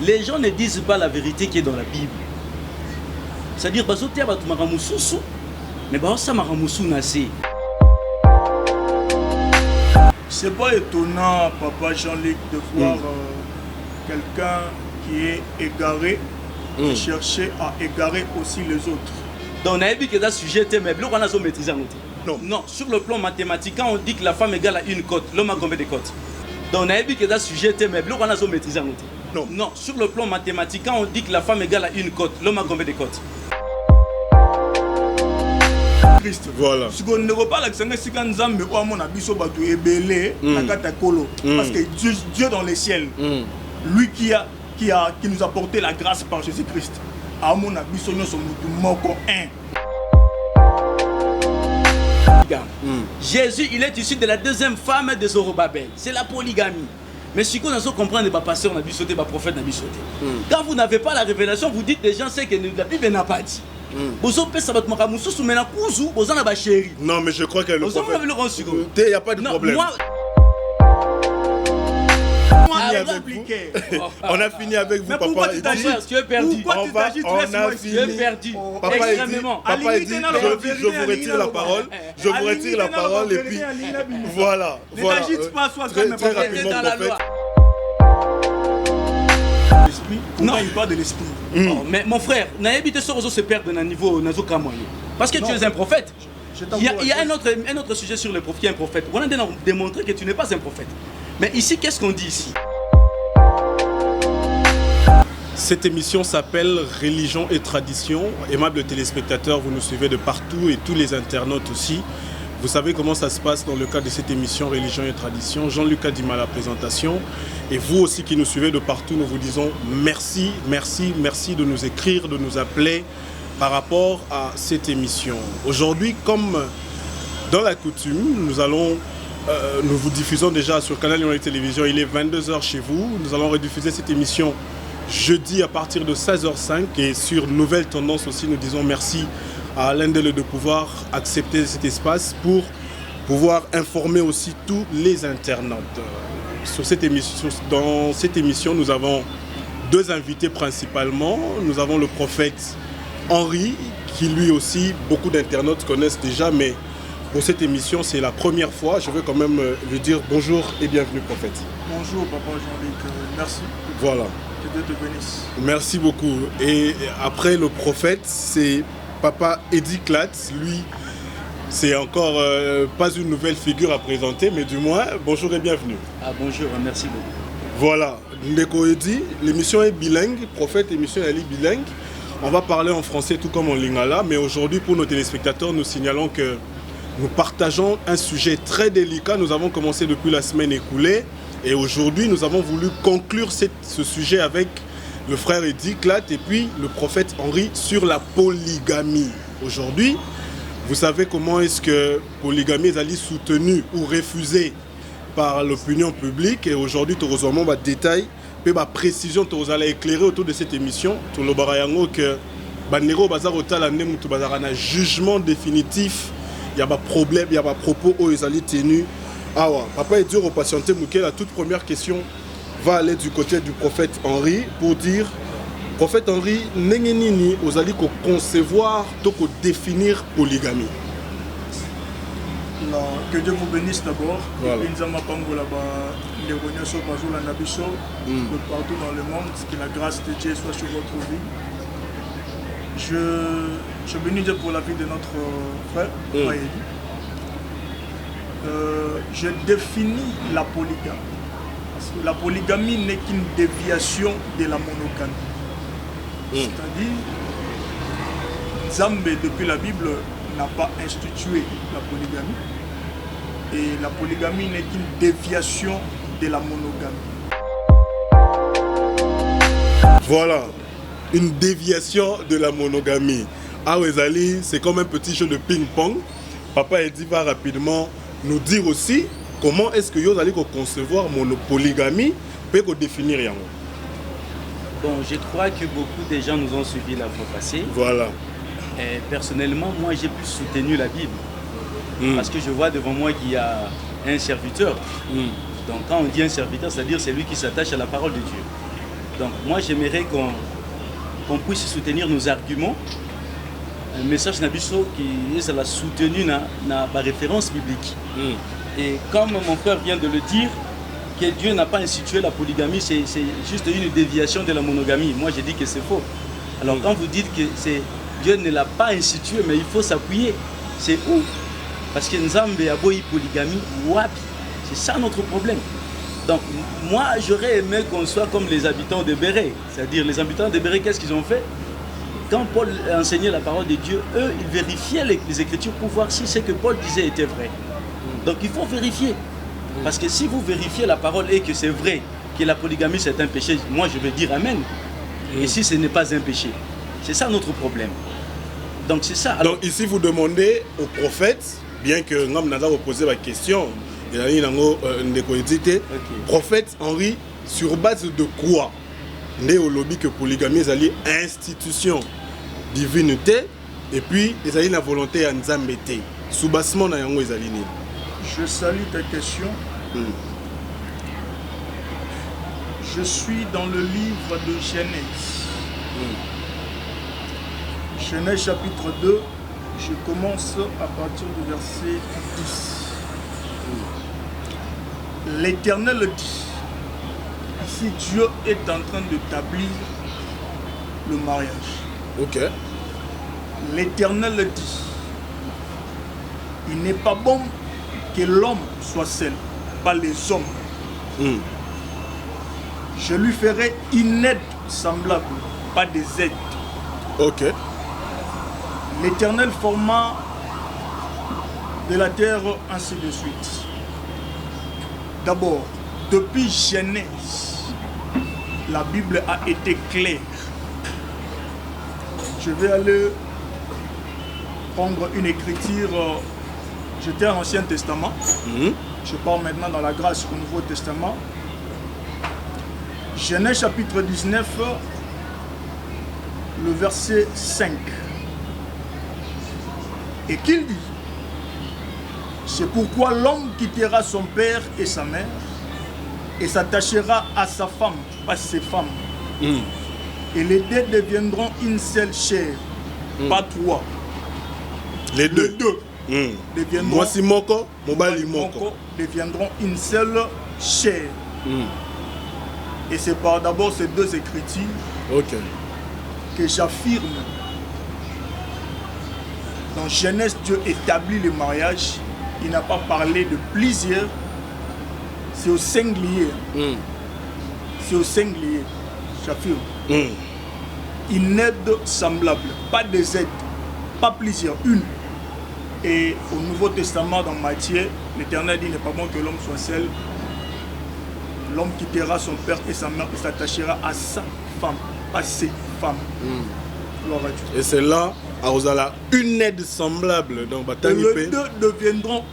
Les gens ne disent pas la vérité qui est dans la Bible. C'est-à-dire, mais c'est pas étonnant, papa Jean-Luc, de voir quelqu'un qui est égaré et chercher à égarer aussi les autres. Donc, on a vu que dans ce sujet, mais on a maîtrisé en non. Non, sur le plan mathématique, quand on dit que la femme égale à une cote, l'homme a combien de cotes? Donc, on a vu que dans ce sujet, mais on a maîtrisé en non. Non, sur le plan mathématique, quand on dit que la femme égale à une cote, l'homme a combien de cotes? Voilà. Si on ne veut pas l'accent, c'est quand Nzambe ou amon abiso batu ebele nakata kolo, parce que Dieu dans les ciels, lui qui nous a porté la grâce par Jésus-Christ, amon abiso nyoso mutu moko un. Jésus, il est issu de la deuxième femme de Zorobabel. C'est la polygamie. Mais si vous ne comprenez pas, pasteur n'a pas sauté, pas prophète n'a pas sauté. Quand vous n'avez pas la révélation, vous dites des gens c'est que la Bible n'a pas dit. Non, mais je crois que le prophète... Il n'y a pas de problème. On a fini avec vous, mais papa. Pourquoi tu t'agites? Tu es perdu. Pourquoi tu t'agites? Tu es perdu. Papa Extrêmement. dit, je vous retire la parole. Je vous retire la parole et puis voilà. Ne t'agite pas, sois très calme, papa. rapidement, prophète. Non, il parle de l'esprit. Mais mon frère, n'habite ce réseau se perdre dans le niveau parce que tu es un prophète. Il y a un autre sujet sur le prophète qui est un prophète. On a démontré que tu n'es pas un prophète. Mais ici, qu'est-ce qu'on dit ici? Cette émission s'appelle Religion et Tradition. Aimables téléspectateurs, vous nous suivez de partout et tous les internautes aussi. Vous savez comment ça se passe dans le cadre de cette émission Religion et Tradition. Jean-Luc a dit à la présentation. Et vous aussi qui nous suivez de partout, nous vous disons merci, merci, merci de nous écrire, de nous appeler par rapport à cette émission. Aujourd'hui, comme dans la coutume, nous vous diffusons déjà sur Canal Lyon Télévision. Il est 22 h chez vous. Nous allons rediffuser cette émission jeudi à partir de 16h05. Et sur Nouvelles Tendances aussi, nous disons merci à Alain Deleu de pouvoir accepter cet espace pour pouvoir informer aussi tous les internautes. Dans cette émission, nous avons deux invités principalement. Nous avons le prophète Henri, qui lui aussi, beaucoup d'internautes connaissent déjà, mais pour cette émission, c'est la première fois. Je veux quand même lui dire bonjour et bienvenue, prophète. Bonjour, papa Jean-Luc. Merci. Voilà. Que Dieu te bénisse. Merci beaucoup. Et après le prophète, c'est papa Eddie Clat. Lui, c'est encore pas une nouvelle figure à présenter, mais du moins, bonjour et bienvenue. Ah bonjour, merci beaucoup. Voilà, Ndeko Eddie, l'émission est bilingue, prophète, émission est bilingue. On va parler en français tout comme en lingala, mais aujourd'hui pour nos téléspectateurs, nous signalons que nous partageons un sujet très délicat. Nous avons commencé depuis la semaine écoulée et aujourd'hui nous avons voulu conclure ce sujet avec le frère Eddie Clat et puis le prophète Henri sur la polygamie. Aujourd'hui, vous savez comment est-ce que polygamie est allée soutenue ou refusée par l'opinion publique et aujourd'hui, nous avons des détails et des précisions que vous allez éclairer autour de cette émission. Tout le barayango que Banero Bazar Otala Nemutu Bazar un jugement définitif. Il y a des problèmes, il y a des propos où ils allaient tenus. Ah ouais, papa est dur au patienté Mouké. La toute première question va aller du côté du prophète Henri pour dire prophète Henri, nengenini aux alliés qu'on concevoir, donc définir polygamie. Non, que Dieu vous bénisse d'abord. Voilà. Et nous les renaissances de partout dans le monde, que la grâce de Dieu soit sur votre vie. Je bénis Dieu pour la vie de notre frère. Je définis la polygamie. Parce que la polygamie n'est qu'une déviation de la monogamie. C'est-à-dire, Nzambe, depuis la Bible, n'a pas institué la polygamie. Et la polygamie n'est qu'une déviation de la monogamie. Voilà, une déviation de la monogamie. Ah Wezali, c'est comme un petit jeu de ping-pong. Papa Eddie va rapidement nous dire aussi comment est-ce que vous allez concevoir polygamie pour définir rien. Bon, je crois que beaucoup de gens nous ont suivis la fois passée. Voilà. Et personnellement, moi j'ai plus soutenu la Bible. Parce que je vois devant moi qu'il y a un serviteur. Donc quand on dit un serviteur, c'est-à-dire c'est lui qui s'attache à la parole de Dieu. Donc moi j'aimerais qu'on puisse soutenir nos arguments. Un message Nabiso qui est soutenu dans la référence biblique. Et comme mon frère vient de le dire, que Dieu n'a pas institué la polygamie, c'est juste une déviation de la monogamie. Moi je dis que c'est faux. Alors quand vous dites que Dieu ne l'a pas institué, mais il faut s'appuyer, c'est où? Parce que Nzambe a beau polygamie, wapi. C'est ça notre problème. Donc moi j'aurais aimé qu'on soit comme les habitants de Béret. C'est-à-dire les habitants de Béret, qu'est-ce qu'ils ont fait? Quand Paul enseignait la parole de Dieu, eux, ils vérifiaient les Écritures pour voir si ce que Paul disait était vrai. Donc il faut vérifier. Parce que si vous vérifiez la parole et que c'est vrai que la polygamie c'est un péché, moi je vais dire Amen. Et si ce n'est pas un péché, c'est ça notre problème. Donc c'est ça. Alors, donc ici vous demandez aux prophètes, bien que nous avons posé la question, prophète Henri, sur base de quoi né au lobby que polygamie est une institution divinité et puis ils ont la volonté à Nzambe te soubassement na yango ezali nini. Je salue ta question. Je suis dans le livre de Genèse. Genèse chapitre 2, je commence à partir du verset 10. L'Éternel dit, ici Dieu est en train d'établir le mariage. Ok. L'Éternel dit, il n'est pas bon que l'homme soit seul, pas les hommes. Je lui ferai une aide semblable, pas des aides. Ok. L'Éternel forma de la terre ainsi de suite. D'abord, depuis Genèse, la Bible a été claire. Je vais aller prendre une écriture. J'étais en Ancien Testament. Je pars maintenant dans la grâce au Nouveau Testament. Genèse chapitre 19, le verset 5. Et qu'il dit, c'est pourquoi l'homme quittera son père et sa mère et s'attachera à sa femme, pas ses femmes. Et les deux deviendront une seule chair, pas trois. Les deux. Deviendront, moi si moko, mobali moko. Deviendront une seule chair. Et c'est par d'abord ces deux écritures que j'affirme. Dans Genèse, Dieu établit le mariage. Il n'a pas parlé de plusieurs. C'est au singulier. C'est au singulier. J'affirme. Une aide semblable. Pas des aides. Pas plusieurs. Une. Et au Nouveau Testament, dans Matthieu, l'Éternel dit, il n'est pas bon que l'homme soit seul. L'homme quittera son père et sa mère et s'attachera à sa femme, pas ses femmes. Et c'est là, à une aide semblable. Donc, les deux deviendront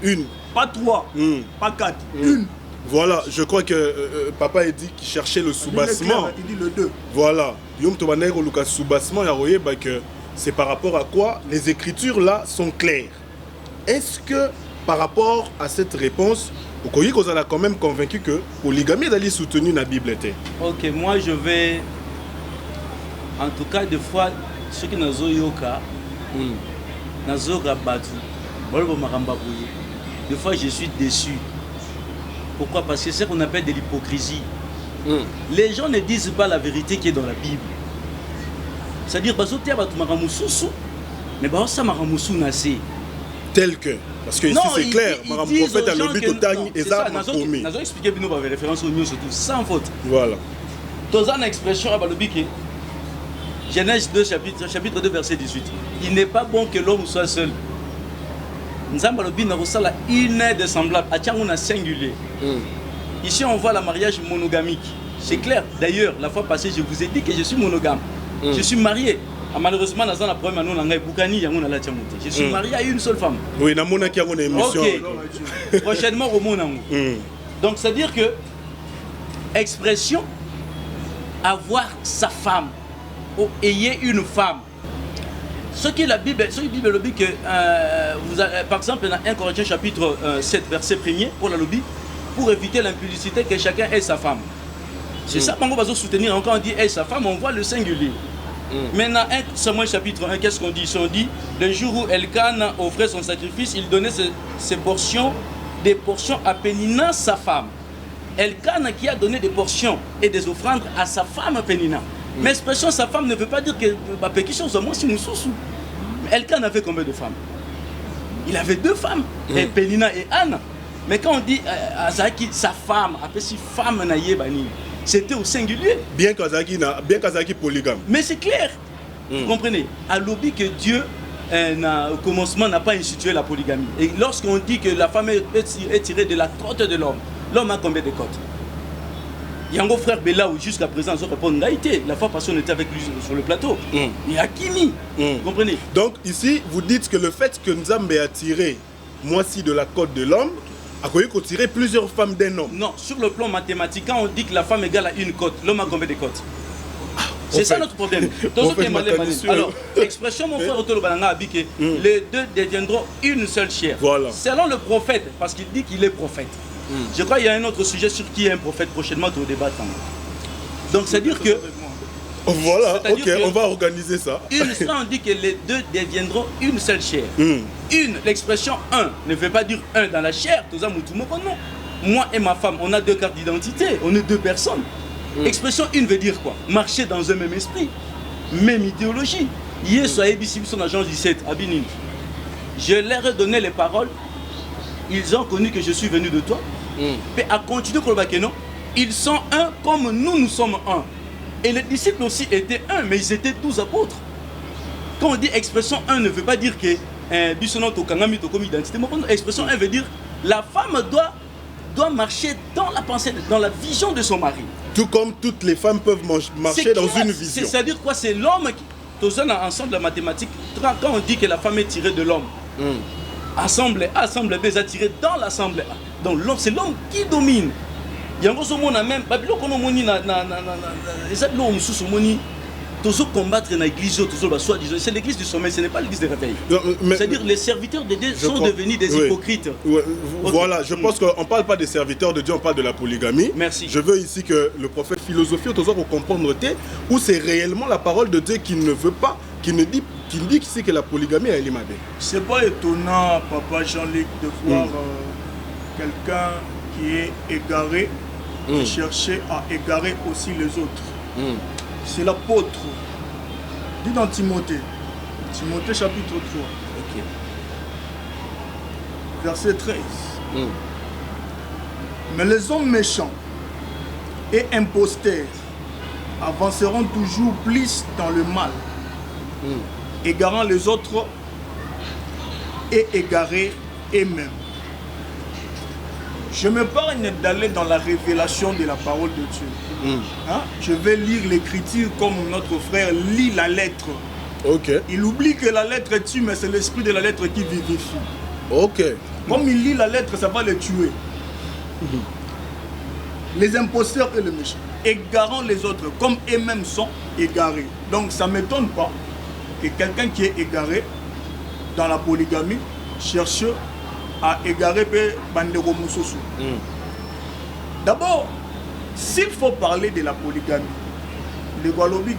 une. Pas trois, pas quatre, une. Voilà, je crois que papa a dit qu'il cherchait le soubassement. Il dit le deux. Voilà. Le soubassement, c'est par rapport à quoi les écritures là sont claires. Est-ce que par rapport à cette réponse, vous avez quand même convaincu que polygamie est soutenue dans la Bible? Ok, moi je vais. En tout cas, des fois, ceux qui n'ont yoka, des fois je suis déçu. Pourquoi? Parce que c'est ce qu'on appelle de l'hypocrisie. Les gens ne disent pas la vérité qui est dans la Bible. C'est-à-dire, mais ça tel que. Parce que ici c'est clair, le prophète a le but de ça. Nous expliqué une référence au surtout, sans faute. Voilà. Dans une expression à Balobiké, Genèse 2, chapitre 2, verset 18. Il n'est pas bon que l'homme soit seul. Nous avons une aide semblable à singulier. Ici, on voit le mariage monogamique. C'est clair. D'ailleurs, la fois passée, je vous ai dit que je suis monogame. Je suis marié. Malheureusement, je suis marié à une seule femme. Oui, il y a une émission. Ok. Prochainement, au monde. Donc, c'est-à-dire que expression avoir sa femme ou ayez une femme. Ce que la Bible le dit que, par exemple, dans 1 Corinthiens chapitre 7, verset 1er, pour la lobby, pour éviter l'impudicité que chacun ait sa femme. C'est ça qu'on va soutenir encore, on dit, hey, sa femme, on voit le singulier. Maintenant, Samuel chapitre 1, qu'est-ce qu'on dit? On dit, le jour où Elkanah offrait son sacrifice, il donnait ses portions, des portions à Pénina, sa femme. Elkanah qui a donné des portions et des offrandes à sa femme Pénina. Mais l'expression sa femme ne veut pas dire que moi si nous sous. Elkanah avait combien de femmes? Il avait 2 femmes, et Pénina et Anna. Mais quand on dit Azaki, sa femme, après si femme naïe bani, c'était au singulier. Bien qu'Azaki polygame. Mais c'est clair. Vous comprenez? À l'objet que Dieu, au commencement, n'a pas institué la polygamie. Et lorsqu'on dit que la femme est tirée de la côte de l'homme, l'homme a combien de côtes? Yango frère Bella, jusqu'à présent, ils ont répondu Naïté. La fois passée, on était avec lui sur le plateau. Il y a Kimi. Vous comprenez? Donc ici, vous dites que le fait que Nzambe a tiré moitié de la côte de l'homme, a connu qu'on tirait plusieurs femmes d'un homme. Non, sur le plan mathématique, quand on dit que la femme égale à une côte, l'homme a combien de côtes? C'est ça notre problème. Alors, l'expression, mon frère Otolo Balanga a dit que les 2 deviendront une seule chair. Voilà. Selon le prophète, parce qu'il dit qu'il est prophète. Je crois qu'il y a un autre sujet sur qui est un prophète prochainement au débat. Donc, c'est-à-dire que... Voilà, ok, on va organiser ça. On dit que les 2 deviendront une seule chair. L'expression 1 ne veut pas dire 1 dans la chair. Moi et ma femme, on a 2 cartes d'identité, on est 2 personnes. Expression 1 veut dire quoi? Marcher dans un même esprit, même idéologie. Hier, sur ABC, son agent 17, à Benin, je leur ai donné les paroles. Ils ont connu que je suis venu de toi. Mais à continuer comme non, ils sont un comme nous sommes un. Et les disciples aussi étaient un, mais ils étaient 12 apôtres. Quand on dit expression 1 ne veut pas dire que expression 1 veut dire la femme doit marcher dans la pensée, dans la vision de son mari. Tout comme toutes les femmes peuvent marcher dans une vision. C'est-à-dire quoi? C'est l'homme qui... Tous ensemble la mathématique, quand on dit que la femme est tirée de l'homme, assemblée A, assemblée B, est tirée dans l'assemblée A. Donc c'est l'homme qui domine. Il y a un même combattre l'église, c'est l'église du sommet, ce n'est pas l'église des réveils. C'est-à-dire les serviteurs de Dieu sont devenus des hypocrites. Voilà, je pense qu'on ne parle pas des serviteurs de Dieu, on parle de la polygamie. Merci. Je veux ici que le prophète philosophie, pour comprendre où c'est réellement la parole de Dieu qui ne veut pas, qui dit ici que la polygamie est limabé. C'est pas étonnant, papa Jean-Luc, de voir quelqu'un qui est égaré et chercher à égarer aussi les autres. C'est l'apôtre. Dit dans Timothée. Timothée chapitre 3. Verset 13. Mais les hommes méchants et imposteurs avanceront toujours plus dans le mal, égarant les autres et égarés eux-mêmes. Je me parle d'aller dans la révélation de la parole de Dieu. Je vais lire l'écriture comme notre frère lit la lettre. Il oublie que la lettre tue, mais c'est l'esprit de la lettre qui vivifie. Comme il lit la lettre, ça va le tuer. Les imposteurs et les méchants, égarant les autres comme eux-mêmes sont égarés. Donc ça ne m'étonne pas que quelqu'un qui est égaré dans la polygamie cherche à égarer Bandero Moussousou. D'abord, s'il faut parler de la polygamie, le Gualobi,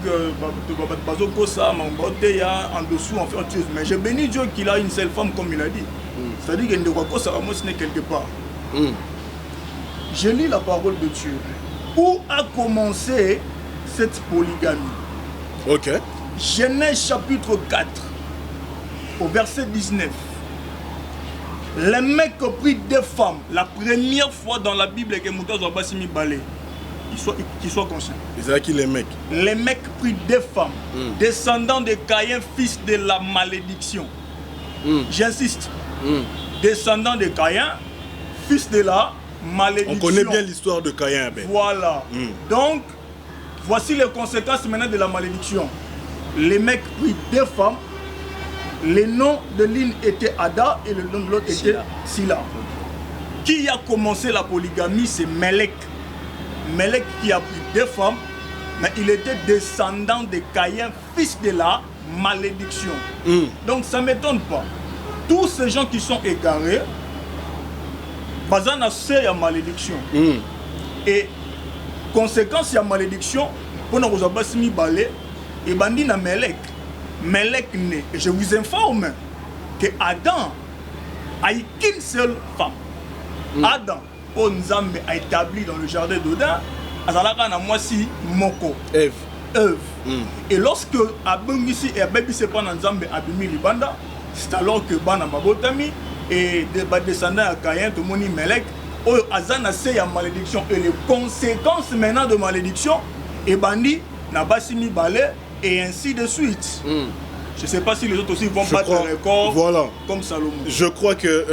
il y a en dessous, on fait autre chose. Mais je bénis Dieu qu'il a une seule femme, comme il a dit. C'est-à-dire qu'il ne doit pas ce n'est quelque part. Je lis la parole de Dieu. Où a commencé cette polygamie? Genèse chapitre 4, au verset 19. Les mecs ont pris 2 femmes. La première fois dans la Bible que Mouta Zobasimi balé. Qu'ils soient conscients. C'est qui les mecs? Les mecs pris 2 femmes. Descendants de Caïn, fils de la malédiction. J'insiste. Descendants de Caïn, fils de la malédiction. On connaît bien l'histoire de Caïn. Voilà. Donc, voici les conséquences maintenant de la malédiction. Les mecs pris 2 femmes. Les noms de l'une était Ada et le nom de l'autre était Sila. Qui a commencé la polygamie? C'est Melek. Melek qui a pris 2 femmes, mais il était descendant de Caïn, fils de la malédiction. Donc ça ne m'étonne pas. Tous ces gens qui sont égarés, Bazana c'est la malédiction. Et conséquence ya malédiction pour nous abasi mibale et bandi na Melek né. Et je vous informe que Adam a eu qu'une seule femme. Adam, au Nzambe a établi dans le jardin d'Oda, azalaka na mwasi moko. Ève. Et lorsque Abengisi et Abebisi pendant Nzambe abimi libanda, c'est alors que bana babotami et des descendants à Caïn, tout le monde Melek, oyo azana se ya malédiction et les conséquences maintenant de malédiction et bandi na basi mibale et ainsi de suite. Je ne sais pas si les autres aussi vont battre le record comme Salomon. Je crois que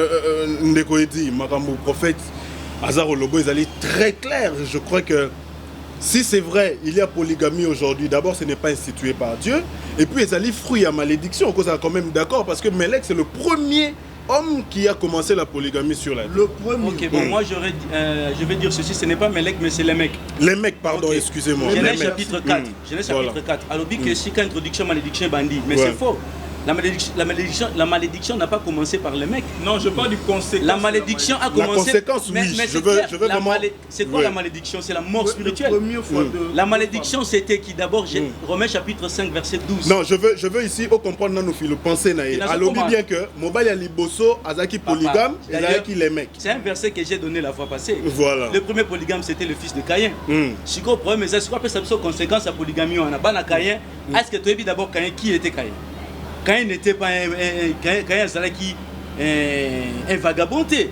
Ndeko Edi, Makambo, prophète, Azar Lobo, ils allaient très clair. Je crois que si c'est vrai, il y a polygamie aujourd'hui. D'abord, ce n'est pas institué par Dieu. Et puis, ils allaient fruit à malédiction. On est quand même d'accord parce que Melek, c'est le premier homme qui a commencé la polygamie sur la terre. Le premier. Ok, bon, moi je vais dire ceci, ce n'est pas Melek, mais c'est les mecs. Les mecs, pardon, Okay. excusez-moi. Genèse chapitre 4. Genèse chapitre 4. Alors, dit que si introduction, malédiction, bandit. Mais c'est faux. La malédiction n'a pas commencé par les mecs. Non, je parle du conséquence. La malédiction a commencé. La conséquence, oui. Je veux vraiment. C'est quoi la malédiction? C'est la mort spirituelle. La malédiction, c'était qui d'abord, Romains chapitre 5, verset 12. Non, je veux ici au comprendre nos filles, penser naïe. Alors, bien que Mobile a liboso, Azaki polygame, et Azaki les mecs. C'est un verset que j'ai donné la fois passée. Voilà. Le premier polygame, c'était le fils de Caïn. Si vous problème, c'est quoi ça conséquence à polygamie? On a ban à Caïn. Est-ce que tu as vu d'abord Caïn? Qui était Caïn? Caïn n'était pas un vagabondé.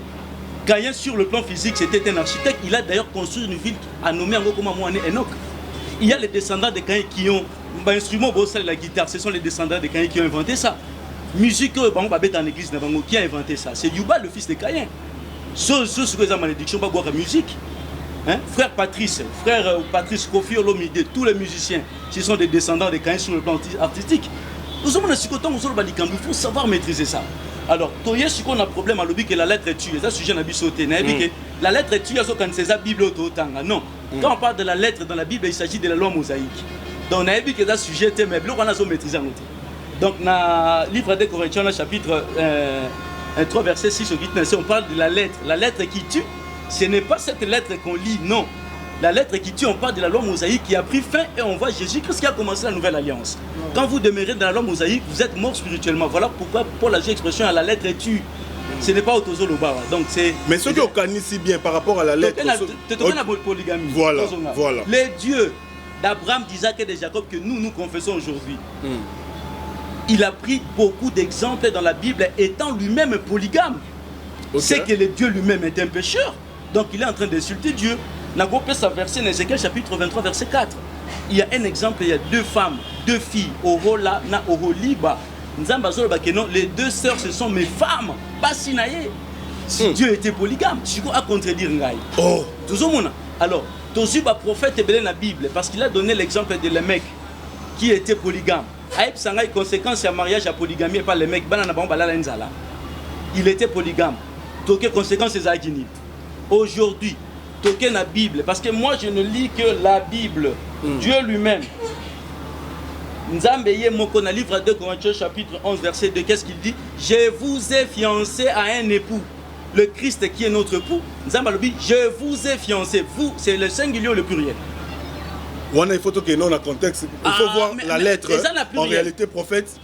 Caïn, sur le plan physique, c'était un architecte. Il a d'ailleurs construit une ville à nommer Enoch. Il y a les descendants de Caïn qui ont un instrument, la guitare. Ce sont les descendants de Caïn qui ont inventé ça. Musique, dans l'église, qui a inventé ça? C'est Yuba, le fils de Caïn. Ce que la malédiction, pas boire la musique. Hein? Frère Patrice Kofi Olomide, tous les musiciens, ce sont des descendants de Caïn sur le plan artistique. Il faut savoir maîtriser ça. Alors, si on a un problème à l'objet que la lettre est tuée, c'est un sujet n'a sauté. La lettre est tuée, c'est la Bible. Non. Quand on parle de la lettre dans la Bible, il s'agit de la loi mosaïque. Donc, on a vu que c'est un sujet, mais on a maîtrisé. Donc, dans le livre des Corinthiens, chapitre 3, verset 6 au 8, on parle de la lettre. La lettre qui tue, ce n'est pas cette lettre qu'on lit, non. La lettre qui tue, on parle de la loi mosaïque qui a pris fin et on voit Jésus-Christ qui a commencé la nouvelle alliance. Quand vous demeurez dans la loi mosaïque, vous êtes mort spirituellement. Voilà pourquoi Paul a dit l'expression la lettre tue. Ce n'est pas Otozo Loba. Donc c'est. Mais ce qui est si bien par rapport à la lettre. C'est la polygamie. Voilà. Les dieux d'Abraham, d'Isaac et de Jacob que nous confessons aujourd'hui. Il a pris beaucoup d'exemples dans la Bible étant lui-même polygame. C'est que le Dieu lui-même est un pécheur. Donc il est en train d'insulter Dieu. Sa verset dans Ézéchiel chapitre 23 verset 4. Il y a un exemple, il y a deux femmes, deux filles, Orola na Oroliba. Les deux sœurs ce sont mes femmes. Basinaye. Si Dieu était polygame, tu peux contredire Ngaï. Oh. Alors, Tozu ba prophète est dans la Bible parce qu'il a donné l'exemple de les mecs qui étaient polygames. Aïb Sangaï conséquence à mariage à polygamie et pas les mecs. Il était polygame. Donc conséquence c'est Zagini. Aujourd'hui, toquer la Bible, parce que moi je ne lis que la Bible. Dieu lui-même. Nzambeye Moko, dans le livre 2 Corinthiens chapitre 11 verset 2, qu'est-ce qu'il dit? Je vous ai fiancé à un époux. Le Christ qui est notre époux. Nzambalobi, je vous ai fiancé. Vous, c'est le singulier ou le pluriel? Il faut que non, le contexte. Il faut voir la lettre. En réalité, prophète,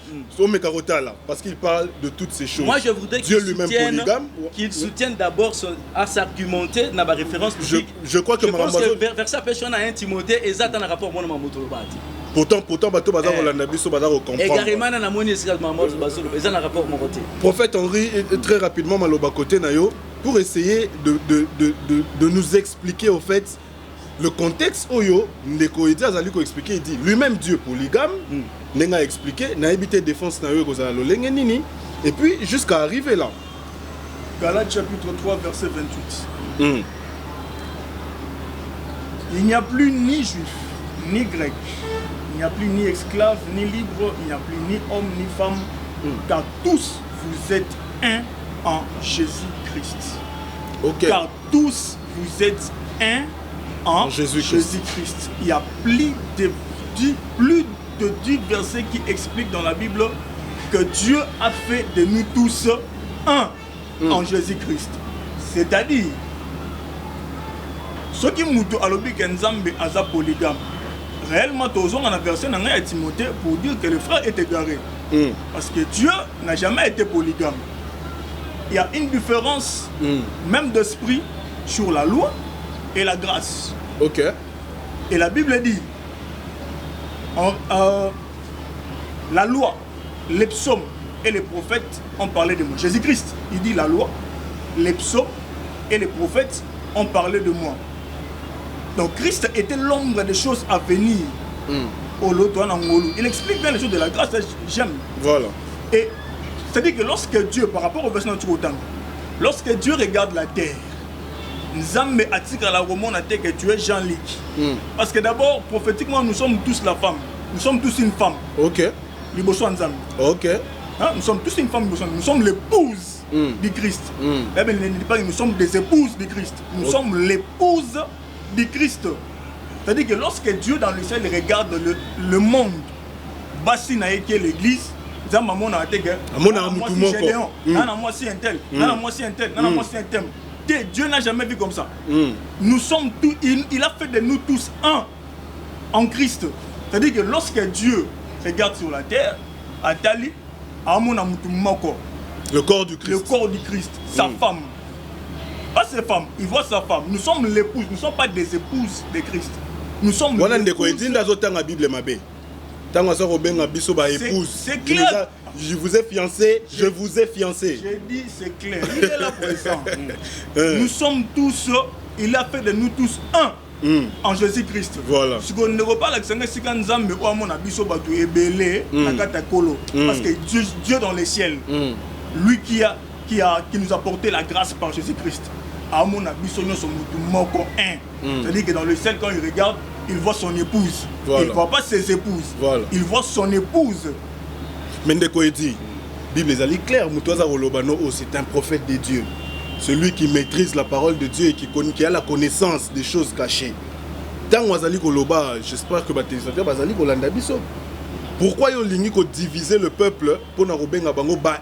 parce qu'il parle de toutes ces choses. Moi, je voudrais qu'il soutienne d'abord à s'argumenter dans la référence biblique. Je crois que je pense que verset personne à 1 Timothée, et ça dans le rapport avec mon Pourtant, bateau bazar on l'a biso bazar au comprendre. Également na moni escalement mort bazar, ils ont un rapport mon côté. Prophète Henri très rapidement maloba côté nayo pour essayer de nous expliquer au fait le contexte oyo ndeko edi azali ko expliquer, il dit lui-même Dieu polygame nenga expliquer na habité défense na yo kozala lolenge nini et puis jusqu'à arriver là. Galates chapitre 3 verset 28. Il n'y a plus ni juif ni grec. Il n'y a plus ni esclave, ni libre, il n'y a plus ni homme, ni femme, car tous vous êtes un en Jésus-Christ. Okay. Car tous vous êtes un en Jésus-Christ. Il y a plus de 10 versets qui expliquent dans la Bible que Dieu a fait de nous tous un en Jésus-Christ. C'est-à-dire, Ce qui mouto alobi kenzambe aza polygame. Réellement, tous on a versé dans un Timothée pour dire que le frère est égaré. Parce que Dieu n'a jamais été polygame. Il y a une différence, même d'esprit, sur la loi et la grâce. Ok. Et la Bible dit, la loi, les psaumes et les prophètes ont parlé de moi. Jésus-Christ, il dit la loi, les psaumes et les prophètes ont parlé de moi. Donc Christ était l'ombre des choses à venir. Il explique bien les choses de la grâce, j'aime. Voilà. Et c'est-à-dire que lorsque Dieu, par rapport au verset natural, lorsque Dieu regarde la terre, Nzambe atika la romone a que tu es Jean-Luc. Parce que d'abord, prophétiquement, nous sommes tous la femme. Nous sommes tous une femme. Ok. Liboso Nzambe. Ok. Hein? Nous sommes tous une femme. Nous sommes l'épouse du Christ. Nous sommes des épouses du Christ. Nous sommes l'épouse du Christ. C'est-à-dire que lorsque Dieu dans le ciel regarde le monde, Bassina qui est l'église, Dieu n'a jamais vu comme ça. Nous sommes tous, il a fait de nous tous un en Christ. C'est-à-dire que lorsque Dieu regarde sur la terre, Atali, le corps du Christ. Le corps du Christ, sa femme. Pas ses femmes, il voit sa femme. Nous sommes l'épouse, nous ne sommes pas des épouses de Christ. Nous sommes l'épouse. C'est clair. Je vous ai fiancé, je vous ai fiancé. J'ai dit, c'est clair. Il est là présent. Nous sommes tous, il a fait de nous tous un en Jésus-Christ. Voilà. Si on ne veut pas la parce que Dieu dans les ciels, lui qui nous a porté la grâce par Jésus-Christ, c'est-à-dire que dans le ciel, quand il regarde, il voit son épouse. Voilà. Il ne voit pas ses épouses. Voilà. Il voit son épouse. Mais Ndeko dit, Bible est claire, c'est un prophète de Dieu. Celui qui maîtrise la parole de Dieu et qui a la connaissance des choses cachées. J'espère que pourquoi il faut diviser le peuple pour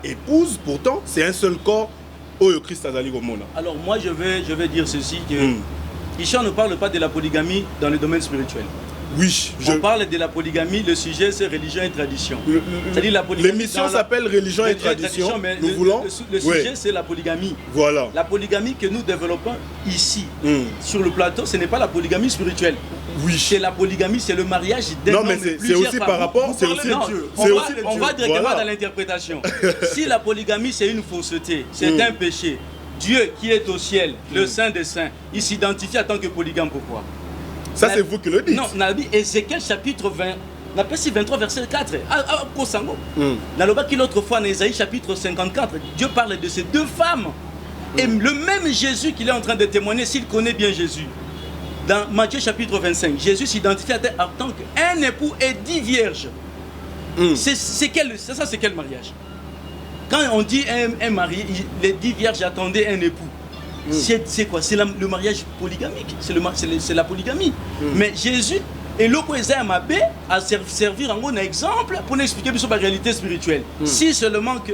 épouse? Pourtant, c'est un seul corps. Alors moi je vais dire ceci, que ici on ne parle pas de la polygamie dans le domaine spirituel. Oui, on parle de la polygamie, le sujet c'est religion et tradition. C'est-à-dire la polygamie. L'émission s'appelle religion et tradition. Mais nous voulons. Le sujet c'est la polygamie. Voilà. La polygamie que nous développons ici, sur le plateau, ce n'est pas la polygamie spirituelle. Oui. C'est la polygamie, c'est le mariage d'un homme. Non, mais c'est aussi par rapport. C'est aussi Dieu. On va directement dans l'interprétation. Si la polygamie c'est une fausseté, c'est un péché. Dieu qui est au ciel, le Saint des Saints, il s'identifie en tant que polygame. Pourquoi? Ça, c'est vous qui le dites. Non, on a dit Ézéchiel chapitre 20, on appelle 23 verset 4. Dans le bas qu'il l'autre fois, dans Ésaïe chapitre 54, Dieu parle de ces deux femmes. Et le même Jésus qu'il est en train de témoigner, s'il connaît bien Jésus. Dans Matthieu chapitre 25, Jésus s'identifie en tant qu'un époux et 10 vierges. C'est quel mariage? Quand on dit un mari, les 10 vierges attendaient un époux. C'est quoi? C'est le mariage polygamique. C'est la polygamie. Mais Jésus et le Koézé Mabé a servi en un exemple pour nous expliquer la réalité spirituelle. Si seulement que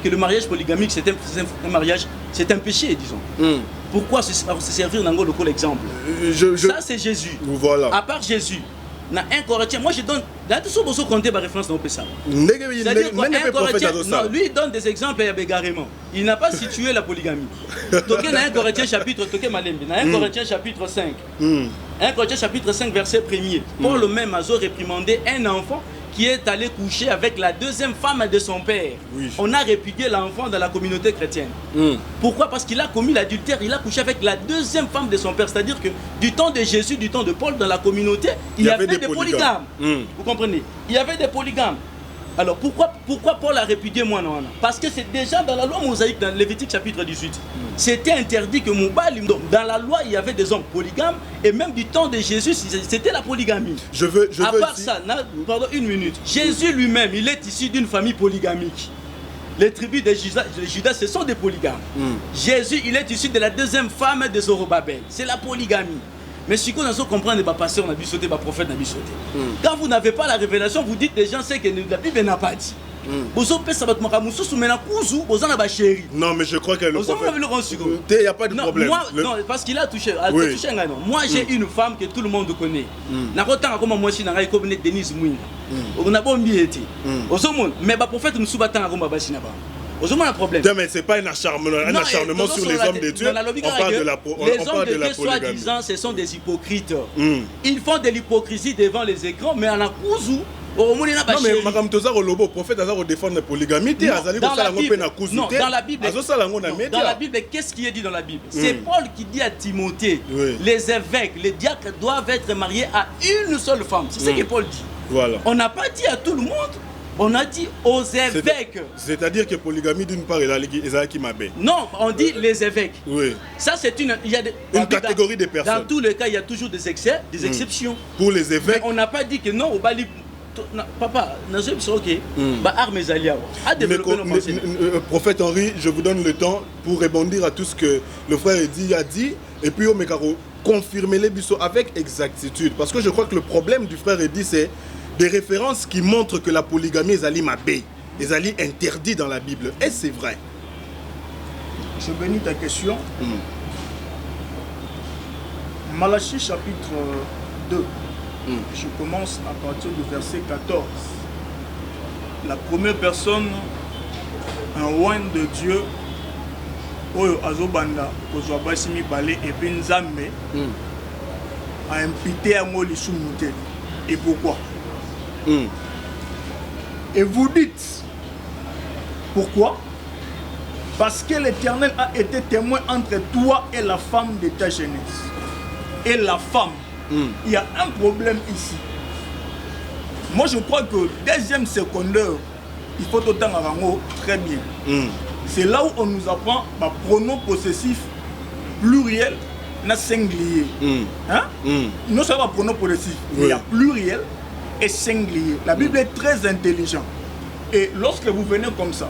le mariage polygamique c'est un mariage, c'est un péché, disons. Pourquoi se servir dans l'exemple? Ça c'est Jésus. Voilà. À part Jésus. Dans 1 Corinthiens, moi je donne. Là, tout ça, vous comptez par référence dans le ça. C'est-à-dire qu'un Corinthien, non, lui il donne des exemples égarément. Il n'a pas situé la polygamie. Donc, dans 1 Corinthiens chapitre 5. 1 Corinthiens chapitre 5, verset 1er. Paul même a réprimandé un enfant qui est allé coucher avec la deuxième femme de son père. Oui. On a répudié l'enfant dans la communauté chrétienne. Pourquoi? Parce qu'il a commis l'adultère, il a couché avec la deuxième femme de son père. C'est-à-dire que du temps de Jésus, du temps de Paul, dans la communauté, il y avait des polygames. Vous comprenez? Il y avait des polygames. Alors pourquoi Paul a répudié moi non? Parce que c'est déjà dans la loi mosaïque, dans Lévitique chapitre 18. C'était interdit que Moubal, dans la loi il y avait des hommes polygames et même du temps de Jésus c'était la polygamie. À part ça, pardon une minute, Jésus lui-même il est issu d'une famille polygamique. Les tribus de Judas ce sont des polygames. Jésus il est issu de la deuxième femme de Zorobabel. C'est la polygamie. Mais si vous ne comprenez pas, pasteur n'a pas sauté, pas prophète n'a pas sauté. Quand vous n'avez pas la révélation, vous dites des gens, c'est que la Bible n'a pas dit. Bozo pesa bat makamusu soumena kuzu bozo na ba chéri. Non, mais je crois que le prophète. Il n'y a pas de problème. Moi, non, parce qu'il a touché. Moi, j'ai une femme que tout le monde connaît. Nakota comme moi si na comme Denise Mouinga. On a bon été. Mais ba prophète nous soubatanga comme bashina ba. Un problème. Mais c'est pas un acharnement sur les hommes de Dieu. On parle de la polygamie. Les hommes de Dieu, soi-disant, ce sont des hypocrites. Ils font de l'hypocrisie devant les écrans, mais en a kuzu. Non, mais Madame Toza Rolobo, prophète Azar défendre la polygamie. Dans la Bible, qu'est-ce qui est dit dans la Bible? C'est Paul qui dit à Timothée, les évêques, les diacres doivent être mariés à une seule femme. C'est ce que Paul dit. Voilà. On n'a pas dit à tout le monde. On a dit aux évêques. C'est-à-dire que polygamie d'une part est qui m'appelle. Non, on dit les évêques. Oui. Ça c'est une catégorie de personnes. Dans tous les cas, il y a toujours des excès, des exceptions. Pour les évêques. Mais on n'a pas dit que non, au Bali. Papa, ok. Prophète Henri, je vous donne le temps pour rebondir à tout ce que le frère a dit. Et puis, confirmer les bisous avec exactitude. Parce que je crois que le problème du frère Eddy, c'est des références qui montrent que la polygamie est allée mabé, est allée interdit dans la Bible. Et c'est vrai. Je bénis ta question. Malachie chapitre 2. Je commence à partir du verset 14. La première personne, un roi de Dieu, Oyo Azobanda, Kozwabasimi Balé et Benzame, a imputé à moi les soumoutés. Et pourquoi? Et vous dites, pourquoi? Parce que l'Éternel a été témoin entre toi et la femme de ta jeunesse. Et la femme, il y a un problème ici. Moi je crois que deuxième secondaire, il faut autant à Rango très bien. C'est là où on nous apprend le pronom possessif pluriel na singulier. Non seulement pronom possessif, il y a pluriel et singulier. La Bible est très intelligente. Et lorsque vous venez comme ça,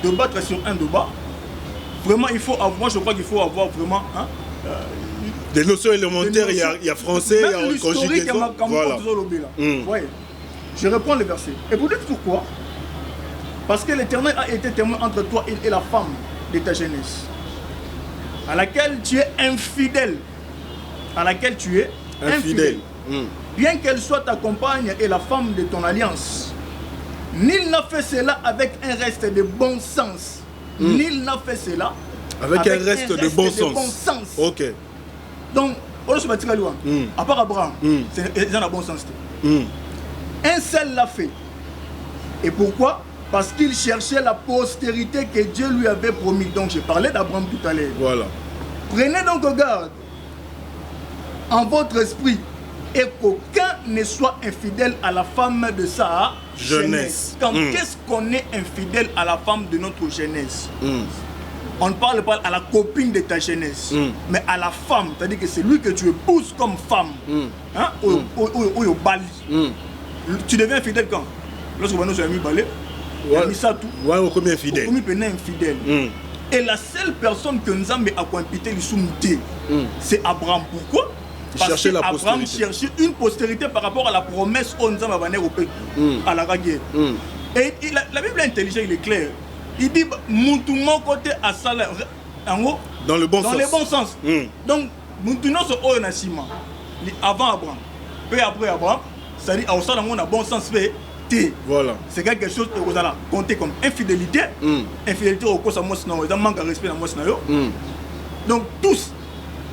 de battre sur un débat, vraiment il faut avoir, moi je crois qu'il faut avoir vraiment des notions élémentaires, il y a français, il y a conjugaison. Voilà. Je reprends le verset. Et vous dites pourquoi? Parce que l'Éternel a été témoin entre toi et la femme de ta jeunesse, à laquelle tu es infidèle. À laquelle tu es infidèle. Bien qu'elle soit ta compagne et la femme de ton alliance. Nul n'a fait cela avec un reste de bon sens. Nul n'a fait cela avec un reste de bon sens. Ok. Donc, à part Abraham, c'est dans le bon sens. Un seul l'a fait. Et pourquoi? Parce qu'il cherchait la postérité que Dieu lui avait promis. Donc, j'ai parlé d'Abraham tout à l'heure. Voilà. Prenez donc garde en votre esprit et qu'aucun ne soit infidèle à la femme de sa jeunesse. Quand qu'est-ce qu'on est infidèle à la femme de notre jeunesse? On ne parle pas à la copine de ta jeunesse, mais à la femme, c'est-à-dire que c'est lui que tu épouses comme femme. Au Bali. Tu deviens infidèle quand? Lorsque nous avons mis Bali, on mis ça tout. On est infidèle. On est infidèle. Et la seule personne que nous avons accompagné le soumité, c'est Abraham. Pourquoi? Parce qu'Abraham cherchait une postérité par rapport à la promesse qu'on nous avons à la guerre. Et la Bible est intelligente, il est clair. Il dit Moutoumon côté à salaire en haut dans le bon sens. Donc Moutoumon c'est au Nassima avant Abraham. Peu après Abraham, c'est-à-dire au salaire on a bon sens fait. Voilà. C'est quelque chose que vous allez compter comme infidélité. Infidélité au cause de moi, c'est manque de respect dans moi. Donc tous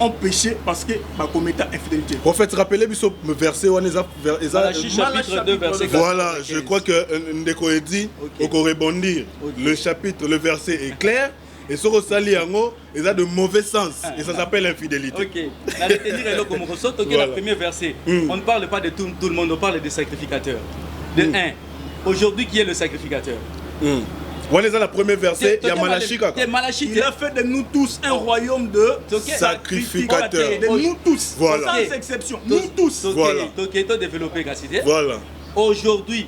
ont péché parce que ma commettant infidélité. Prophète, rappelez-vous ce verset où Malachie chapitre 2 verset 4. Voilà, je crois que Ndeko a dit, on peut rebondir. Le chapitre, le verset est clair. Et ce que ça lit en haut, il a de mauvais sens. Et ça s'appelle infidélité. Ok. La premier verset, on ne parle pas de tout le monde, on parle des sacrificateurs. De 1. Aujourd'hui, qui est le sacrificateur? Voilà la première verset, il y a Malachie. Il a fait de nous tous un royaume de sacrificateurs. De nous tous, voilà. Sans exception. Nous tous. Voilà. Voilà. Aujourd'hui,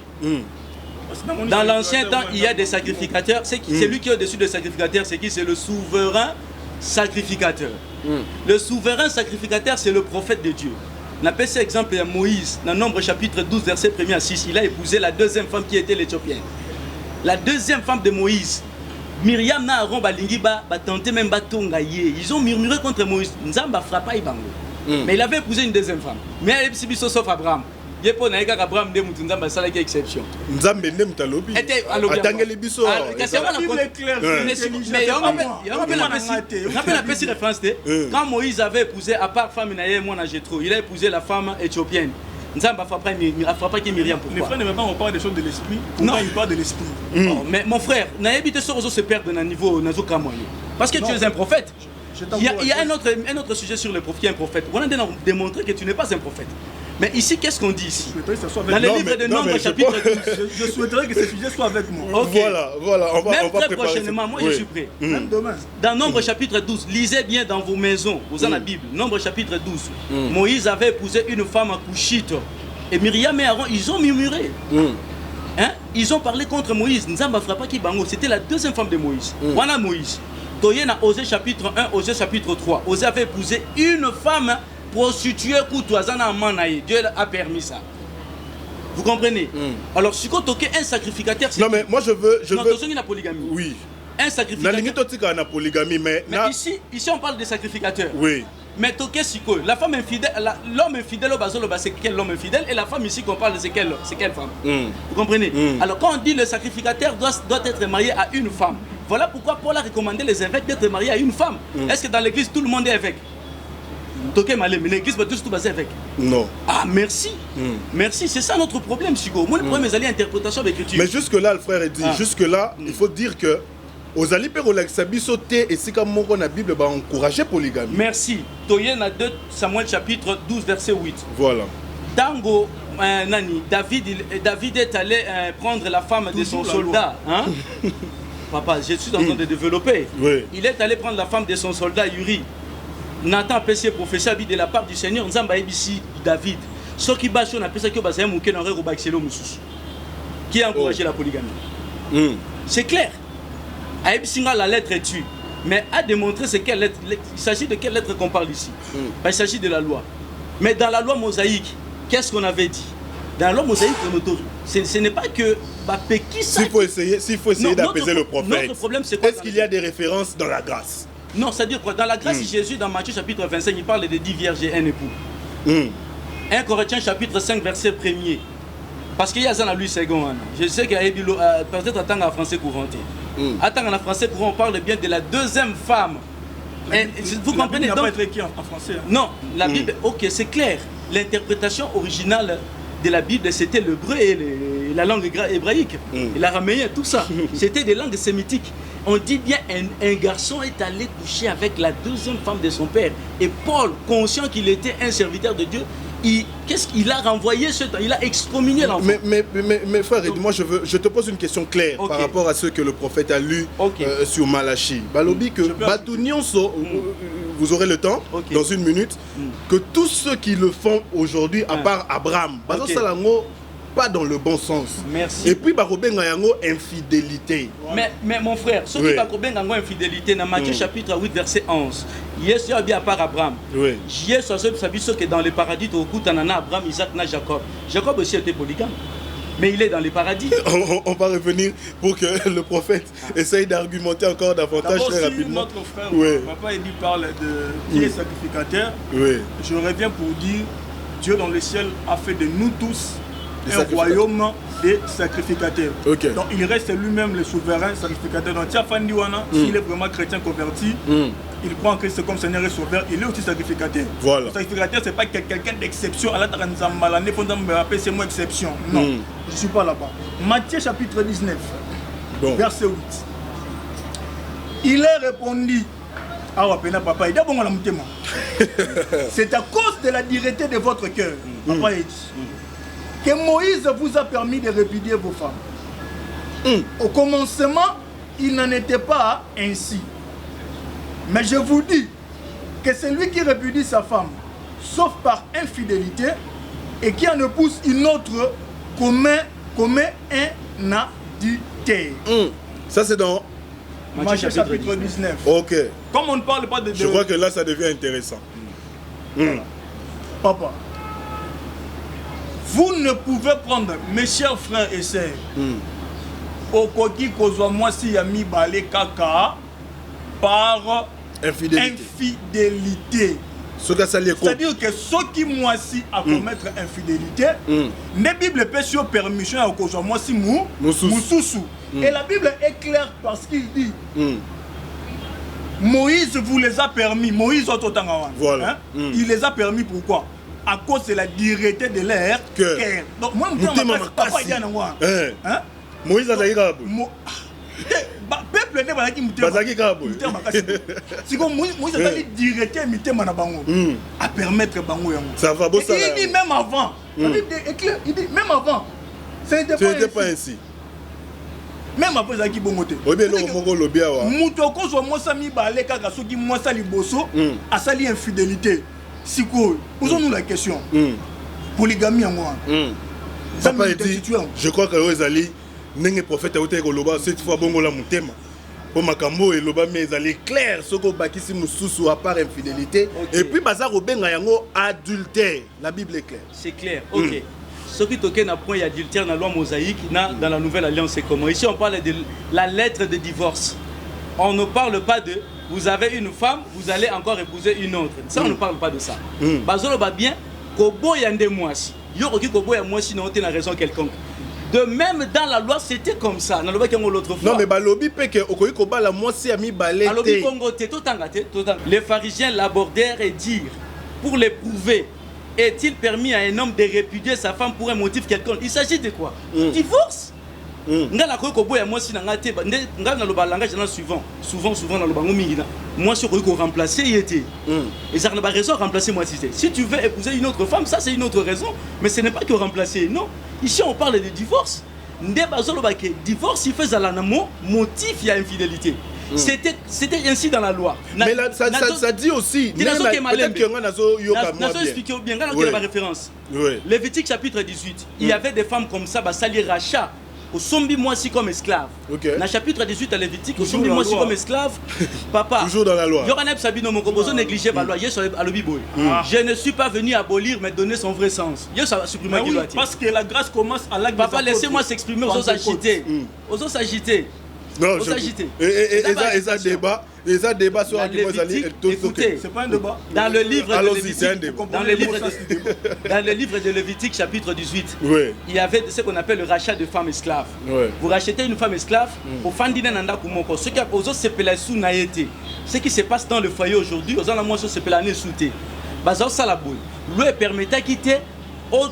dans l'ancien temps, il y a des sacrificateurs. C'est lui qui est au-dessus des sacrificateurs, c'est qui? C'est le souverain sacrificateur. Le souverain sacrificateur, c'est le prophète de Dieu. On appelle cet exemple à Moïse, dans Nombre chapitre 12, verset 1 à 6. Il a épousé la deuxième femme qui était l'Éthiopienne. la deuxième femme de Moïse. Myriam na Aaron balingi ba tenté même batonga yé. Ils ont murmuré contre Moïse. Nzamba frappa Ibango. Mais il avait épousé une deuxième femme. Mais elle est biso sauf Abraham. Il est pour naïka Abraham de Nzamba ça qui exception. Nzambe ndem talobi. Atangeli biso. Mais il y a un petit référence. Quand Moïse avait épousé à part femme naïe moi na Jétro, il a épousé la femme éthiopienne. Nzamba frappa qui Myriam pourquoi? Les frères ne veulent pas on parle des choses de l'esprit. Pourquoi il parle de l'esprit? Mais mon frère, naïbité sur se perdre dans niveau nazo kamoyo. Parce que tu es un prophète. Il y a un autre sujet sur le prophète qui est un prophète. On a démontré que tu n'es pas un prophète. Mais ici, qu'est-ce qu'on dit ici? Dans le livre de Nombre, chapitre 12. Je souhaiterais que ce sujet soit avec moi. Okay. Voilà, on va même très prochainement, moi je suis prêt. Même demain. Dans Nombre, chapitre 12, lisez bien dans vos maisons, vous avez la Bible. Nombre, chapitre 12. Moïse avait épousé une femme à Couchite. Et Myriam et Aaron, ils ont murmuré. Hein? Ils ont parlé contre Moïse. Nzamba frappa qui bango. C'était la deuxième femme de Moïse. Voilà Moïse. Toyen a Osée chapitre 1, Osée chapitre 3. Osée avait épousé une femme prostituée courtoisana manaï. Dieu a permis ça. Vous comprenez? Alors, si vous toquez un sacrificateur, non, mais moi je veux. La polygamie. Oui. Un sacrificateur. La polygamie, mais ici, on parle de sacrificateurs. Oui. Mais toqué siko, la femme infidèle, l'homme infidèle au basolo, c'est quel homme infidèle? Et la femme ici qu'on parle, c'est quelle femme? Vous comprenez? Alors, quand on dit le sacrificateur doit être marié à une femme, voilà pourquoi Paul a recommandé les évêques d'être mariés à une femme. Est-ce que dans l'église, tout le monde est évêque? Toqué malé, mais l'église va tous tout basé évêque. Non. Ah, merci. Merci, c'est ça notre problème, Siko. Moi, le problème, c'est l'interprétation de l'écriture. Mais jusque-là, le frère a dit, jusque-là, il faut dire que aux alliés sauté et si comme mon la Bible va encourager polygamie. Merci. Toyen a 2 Samuel chapitre 12 verset 8. Voilà. Dango David est allé prendre la femme de son soldat. Hein? Papa, je suis en train de développer. Oui. Il est allé prendre la femme de son soldat Uri. Nathan a passé prophétie de la part du Seigneur. Nzamba ici David. Ce qui bat sur la personne qui a qui a encouragé la polygamie. C'est clair. La lettre est tue. Mais à démontrer c'est quelle lettre. Il s'agit de quelle lettre qu'on parle ici. Il s'agit de la loi. Mais dans la loi mosaïque, qu'est-ce qu'on avait dit? Dans la loi mosaïque, ce n'est pas que s'il faut essayer d'apaiser le prophète. Notre problème, c'est quoi? Est-ce qu'il y a des références dans la grâce? Non, c'est-à-dire quoi? Dans la grâce, Jésus, dans Matthieu chapitre 25, il parle de 10 vierges et un époux. 1 Corinthiens chapitre 5, verset 1er. Parce qu'il y a ça dans lui second. Je sais qu'il y a peut-être attendre en français courant. Attends en français courant, on parle bien de la deuxième femme. Vous comprenez? Donc, pas être écrit en français. Non, la Bible, ok, c'est clair. L'interprétation originale de la Bible, c'était l'hébreu et la langue hébraïque, et l'araméen, tout ça. C'était des langues sémitiques. On dit bien un garçon est allé coucher avec la deuxième femme de son père. Et Paul, conscient qu'il était un serviteur de Dieu, qu'est-ce qu'il a renvoyé ce temps? Il a excommunié l'enfant. Mais frère, moi je te pose une question claire par rapport à ce que le prophète a lu sur Malachi. Balobi que vous aurez le temps dans une minute que tous ceux qui le font aujourd'hui à part Abraham, pas dans le bon sens. Merci. Et puis barobenga yango infidélité. Mais mon frère, ceux qui barobenga yango infidélité dans Matthieu chapitre 8 verset 11. Yes, il y a à part Abraham. Oui. Yes, que dans le paradis au coup Abraham, Isaac, Jacob. Jacob aussi était polygame. Mais il est dans les paradis. On va revenir pour que le prophète essaye d'argumenter encore davantage très rapidement. Notre frère, papa, il parle de qui est sacrificateur. Je reviens pour dire Dieu dans le ciel a fait de nous tous un royaume des sacrificateurs. Donc il reste lui-même le souverain sacrificateur. Donc s'il est vraiment chrétien converti, il croit en Christ comme Seigneur et Sauveur, il est aussi sacrificateur. Voilà. Le sacrificateur, ce n'est pas quelqu'un d'exception. C'est moi exception. Non, je ne suis pas là-bas. Matthieu chapitre 19, verset 8. Il est répondu. C'est à cause de la dureté de votre cœur. Papa a dit que Moïse vous a permis de répudier vos femmes. Au commencement, il n'en était pas ainsi. Mais je vous dis que celui qui répudie sa femme, sauf par infidélité, et qui en épouse une autre, commet un adultère. Ça c'est dans Matthieu chapitre 19. Ok. Comme on ne parle pas de... Je crois que là ça devient intéressant. Papa, vous ne pouvez prendre, mes chers frères et sœurs, okoki kozwa mwasi ya mibale kaka par infidélité. C'est-à-dire que ceux qui mwasi à commettre infidélité, la Bible peut sur permission à kozwa mwasi mususu. Et la Bible est claire parce qu'il dit Moïse vous les a permis. Moïse voilà. Il les a permis pourquoi? À cause de la dureté de l'air. Donc moi je Moïse a dit peuple ne va qui si comme Moïse a dit dureté mitema na bango à permettre bango yango. Ça va beau ça. Il dit même avant. Il dit même avant. C'était pas ainsi. Même après ça qui bongote. Oui non moko lobia wa. Muto ko so mosa mi balé kaka soki mosa liboso a sali infidélité. Siko, posons-nous la question. Polygamie en moi. Papa dit, je crois que Ozali n'est prophète au loba cette fois bongo la mutema. Pour makambo et loba mais elle clair ce que bakisi mususu à part infidélité et puis bazar obenga yango adultère. La Bible est claire. C'est clair. OK. Ce qui toque n'a point d'adultère dans la loi mosaïque, dans la nouvelle alliance, c'est comment? Ici, on parle de la lettre de divorce. On ne parle pas de vous avez une femme, vous allez encore épouser une autre. Ça, on ne parle pas de ça. Bazolo va bien, Kobo yande moisi. Yoroki Kobo ya moisi n'a aucune raison quelconque. De même, dans la loi, c'était comme ça. Dans la loi, l'autre fois. Non, mais balobi peke okoyi koba la moisi a mis balé. Balobi kongote, tout engagé. Les pharisiens l'abordèrent et dirent, pour l'éprouver, est-il permis à un homme de répudier sa femme pour un motif quelconque? Il s'agit de quoi? Divorce. Nga la koyoko boya moi si na ngate nga na loba langage na suivant souvent dans le bango mingi na moi si koyoko remplacer yete et ça n'a pas raison remplacer moi si tu veux épouser une autre femme ça c'est une autre raison mais ce n'est pas que remplacer non ici on parle de divorce nde bazolo ba ke divorce il fait za la namo motif il y a infidélité. C'était ainsi dans la loi. Mais là, ça dit aussi. Peut-être que nazo yoka moi bien. Expliquer bien. Regarde la référence. Lévitique chapitre 18. Il y avait des femmes comme ça, sali rachat. Au sombi moi si comme esclave. Dans le chapitre 18 à Lévitique, au sombi moi si comme esclave. Papa. Toujours dans la loi. Yoraneb Sabino mon composant négligé la loi. Je ne suis pas venu abolir mais donner son vrai sens. Parce que la grâce commence à l'acte. Papa laissez-moi s'exprimer aux autres s'agiter. Aux autres s'agiter. Non, et ça débat. Et ça débat sur écoutez, c'est pas un débat. Dans le livre de Lévitique chapitre 18, il y avait ce qu'on appelle le rachat de femmes esclaves. Vous rachetez une femme esclave pour fandiner nanda kumoko. Ce qui a aux autres c'est sous naïté. Ce qui se passe dans le foyer aujourd'hui, aux autres la moitié c'est pelané souté. Bazao salaboul. Lui permettait quitter au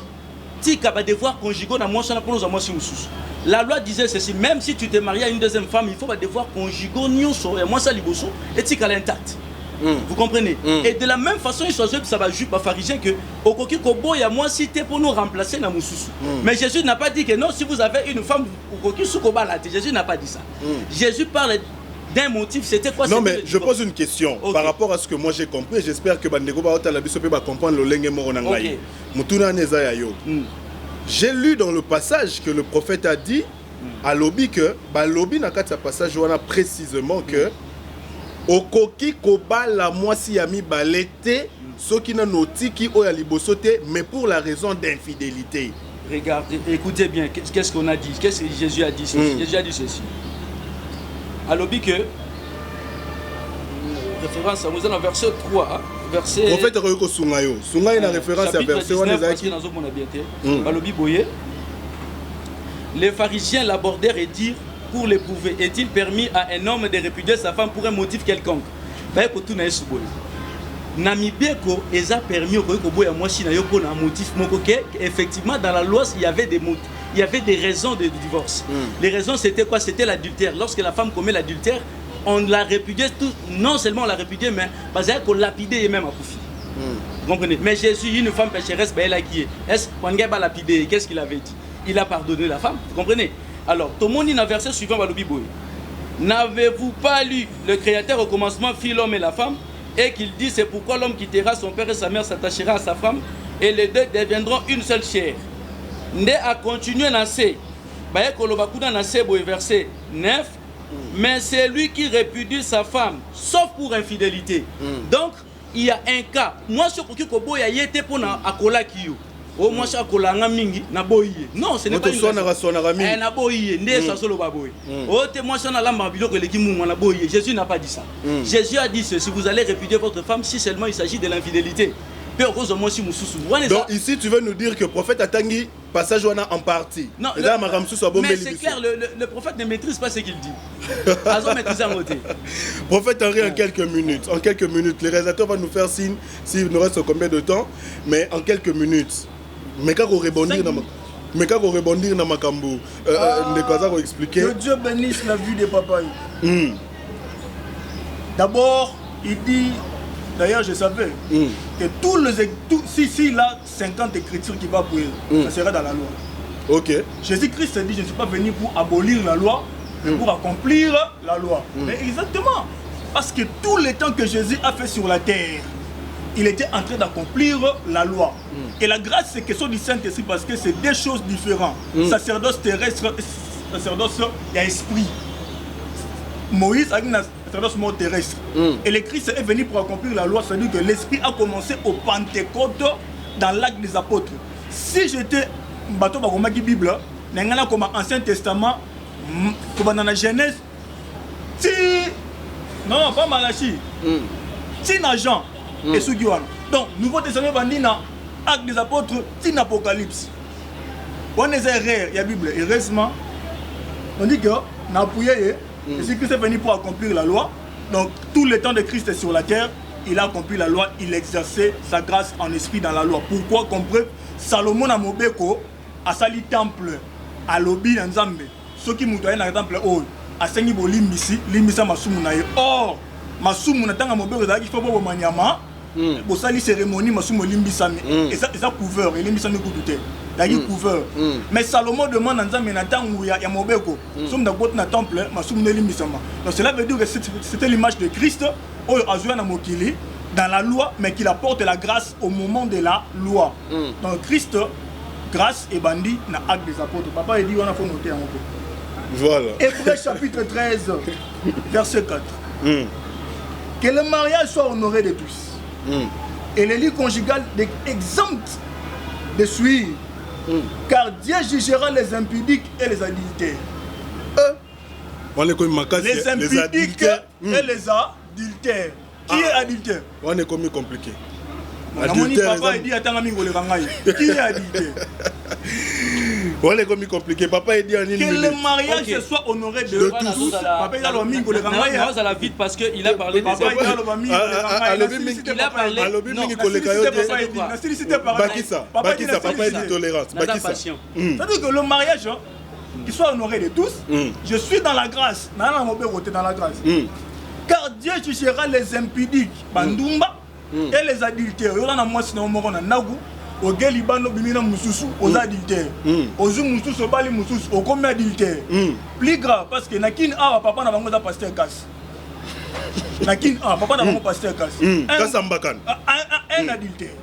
tika ba devoir conjugal na moitié na pour nous moitié sous. La loi disait ceci, même si tu t'es marié à une deuxième femme, il faut devoir conjuguer nyonso et moi ça liboso et tika l'intact. Vous comprenez? Et de la même façon, il s'agit de ça va juif pharisien que okoki kobo ya moi cité pour nous remplacer na mususu. Mais Jésus n'a pas dit que non, si vous avez une femme okoki sukoba la. Jésus n'a pas dit ça. Jésus parle d'un motif, c'était quoi? Non mais je pose une question par rapport à ce que moi j'ai compris, j'espère que bandeko ba otala biso pe ba comprendre le lenge moro na ngai. Mutuna neza ya yo. J'ai lu dans le passage que le prophète a dit à Lobi que Lobi n'a qu'à ce passage on a précisément que okoki koba la moisi ami balete ce qui n'a noti qui o ya libosote mais pour la raison d'infidélité. Regardez, écoutez bien, qu'est-ce qu'on a dit? Qu'est-ce que Jésus a dit? Jésus a dit ceci. À Lobi que référence à vous dans verset 3 verset prophète Royoko Sungayo Sungayo na référence à verset 1 les pharisiens l'abordèrent et dirent pour l'éprouver est-il permis à un homme de répudier sa femme pour un motif quelconque ba ko tuna yesu boy namibeko eza permis ko boya mwasi na yo pour un motif moko ke effectivement dans la loi il y avait des motifs il y avait des raisons de divorce. Les raisons c'était quoi? C'était l'adultère. Lorsque la femme commet l'adultère, on la répudiait non seulement on la répudiait mais parce qu'on lapidait et même à Koufi. Vous comprenez? Mais Jésus, une femme pécheresse, elle a qui est. Est-ce qu'on va lapider? Qu'est-ce qu'il avait dit? Il a pardonné la femme. Vous comprenez? Alors, tout le monde dans le verset suivant va le Bible. N'avez-vous pas lu le Créateur au commencement fit l'homme et la femme et qu'il dit c'est pourquoi l'homme quittera son père et sa mère s'attachera à sa femme et les deux deviendront une seule chair. Nde a continué dans ce verset 9. Mais c'est lui qui répudie sa femme, sauf pour infidélité. Donc, il y a un cas. Moi, ce que je y a été pour Akola Kiyo. Oh moi ça kolanga mingi na boye. Non, ce n'est pas une na boye, ndé ça solo ba boye. Oh te moi ça na lamba biloko leki mungu na boye. Jésus n'a pas dit ça. Jésus a dit ceci, vous allez répudier votre femme si seulement il s'agit de l'infidélité. Donc ici tu veux nous dire que le prophète Atangi passage en partie. Non, mais c'est clair, le prophète ne maîtrise pas ce qu'il dit. Prophète Henri, en quelques minutes, le réalisateur va nous faire signe s'il nous reste combien de temps, mais en quelques minutes. Mais quand on rebondir dans Makambo, expliquer. Que Dieu bénisse la vie de papa. D'abord, il dit. D'ailleurs, je savais que si là 50 écritures qui va pour ça sera dans la loi. Ok. Jésus-Christ dit, je ne suis pas venu pour abolir la loi, mais pour accomplir la loi. Mais exactement. Parce que tout le temps que Jésus a fait sur la terre, il était en train d'accomplir la loi. Et la grâce, c'est question du Saint-Esprit parce que c'est deux choses différentes. Sacerdoce terrestre, sacerdoce, il y a esprit. Moïse a une sacerdoce mort terrestre. Et le Christ est venu pour accomplir la loi, c'est-à-dire que l'esprit a commencé au Pentecôte dans l'acte des apôtres. Si j'étais bateau qui Bible, comme Ancien Testament, comme dans la Genèse, si non, pas Malachi, si na Jean et Sugiwan. Donc, Nouveau Testament bandina acte des apôtres, si Apocalypse. On est erreur, il y a Bible. Heureusement, on dit que n'a appuyé. Jésus-Christ est venu pour accomplir la loi. Donc, tout le temps de Christ est sur la terre. Il a accompli la loi. Il exerçait sa grâce en esprit dans la loi. Pourquoi comprendre Salomon a Mobeko a sali temple à l'obi dans Nzambe. Ceux qui m'ont donné dans le temple, a sengi bo limbisi, limbisa masumu na ye. Or, masumu na tanga Mobeko il faut bo maniama. Bo sali cérémonie masumu limbisa et ça couvert et limbisa ne goûter. D'ailleurs couvert. Mais Salomon demande à Nzambe na tangu ya Mobeko. Somme dans le temple, masumu ne limbisa. Donc cela veut dire que c'était l'image de Christ au azua na mokili dans la loi, mais qu'il apporte la grâce au moment de la loi. Donc Christ, grâce et bandit na acte des apôtres. Papa il dit on a fait noter un peu. Voilà. Hébreux chapitre 13, verset 4. Que le mariage soit honoré de tous. Et les lits conjugales exemptes de suivre. Car Dieu jugera les impudiques et les adultères. Les impudiques et les adultères. Qui est adultère? On est comme compliqué. Papa dit qui est adultère? On est comme compliqué. Papa dit en une que le mariage soit honoré de tous. Papa il a la vite parce qu'il a parlé des Papa il a parlé papa dit tolérance. C'est-à-dire que le mariage qui soit honoré de tous, je suis dans la grâce. Dans la grâce. Car Dieu jugera les impudiques, bandumba, et les adultères. Il y a moi sinon on a nagu. Au Galibano bimina mususu aux adultères. Aux mususu bali mususu au comme adultère. Plus grave parce que nakin a papa na bango da pasteur casse. Nakin a papa na bango pasteur casse. Un adultère.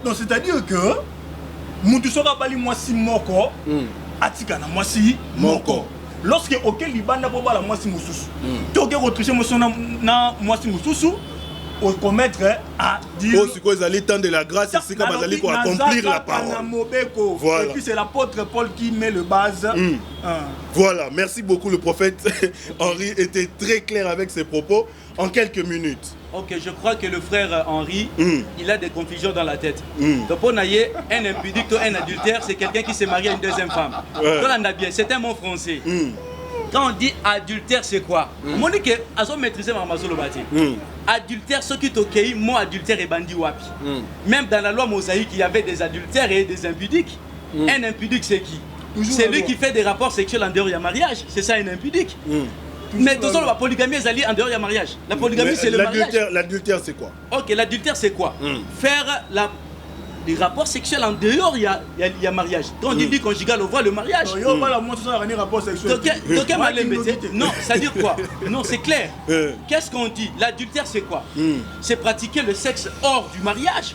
Donc c'est-à-dire que mutu soka bali mwasi moko atika na mwasi moko. Lorsque auquel libanda po bala mwasi mususu. Toke retoucher mo na mwasi mususu. Au commettre à dire c'est quoi les temps de la grâce c'est comme Bazali pour accomplir la parole. Voilà. Et puis c'est l'apôtre Paul qui met le base. Voilà, merci beaucoup le prophète Henri était très clair avec ses propos en quelques minutes. Ok, je crois que le frère Henri, il a des confusions dans la tête. Donc on a un impudique, un adultère, c'est quelqu'un qui s'est marié à une deuxième femme. C'est un mot français. Quand on dit adultère, c'est quoi? On dit que Azo maîtrisé Mamasolo Bati. Adultère, ce qui t'occupe, moi adultère et bandit wapi. Même dans la loi mosaïque, il y avait des adultères et des impudiques. Un impudique, c'est qui? C'est lui qui fait des rapports sexuels en dehors du mariage. C'est ça un impudique. Mais tout ça, la polygamie est alliée en dehors du mariage. La polygamie, c'est le mariage. L'adultère, c'est quoi? Ok, l'adultère, c'est quoi? Faire les rapports sexuels en dehors, il y a mariage. Quand on dit vie conjugale, on voit le mariage. Non, ça veut dire quoi? Non, c'est clair. Qu'est-ce qu'on dit? L'adultère, c'est quoi? C'est pratiquer le sexe hors du mariage.